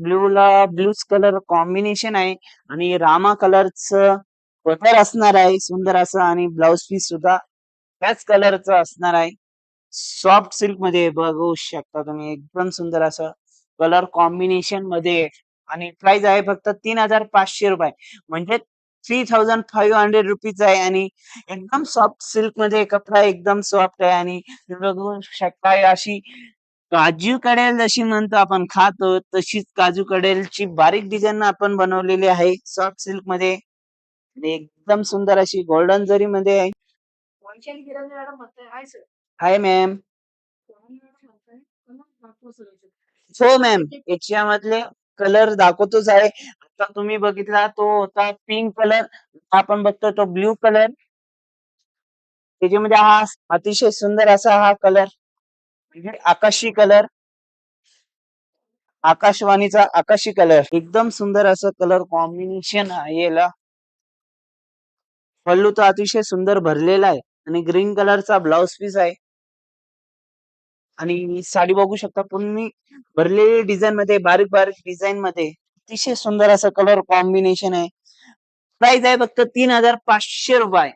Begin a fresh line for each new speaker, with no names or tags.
ब्ल्यूला Baloch colour combination आहे आणि रामा कलरचं बटर असणार आहे सुंदर असं आणि ब्लाउज पीस सुद्धा त्याच कलरचं असणार आहे. सॉफ्ट सिल्क मध्ये बघू शकता तुम्ही एकदम सुंदर असं कलर कॉम्बिनेशन मध्ये आणि प्राइस आहे फक्त 3,500 रुपये म्हणजे 3,500 रुपीज आहे आणि एकदम सॉफ्ट सिल्क मध्ये कपडा एकदम सॉफ्ट आहे आणि तुम्ही बघू शकता अशी काजू कडेल जशी म्हणतो आपण खातो तशीच काजू कडेलची बारीक डिझाईन आपण बनवलेली आहे सॉफ्ट सिल्क मध्ये आणि एकदम सुंदर अशी गोल्डन जरी मध्ये आहे. हाय मॅम. हो मॅम याच्यामधले कलर दाखवतोच आहे. आता तुम्ही बघितला तो होता पिंक कलर. आपण बघतो तो ब्लू कलर. त्याच्यामध्ये हा अतिशय सुंदर असा हा कलर म्हणजे आकाशी कलर आकाशवाणीचा आकाशी कलर एकदम सुंदर असं कलर कॉम्बिनेशन आहे याला. पल्लू तर अतिशय सुंदर भरलेला आहे आणि ग्रीन कलरचा ब्लाउज पीस आहे आणि साडी बघू शकता पूर्ण भरलेली डिझाईन मध्ये बारीक बारीक डिझाईन मध्ये अतिशय सुंदर असं कलर कॉम्बिनेशन आहे. प्राइस आहे फक्त 3,500 रुपये.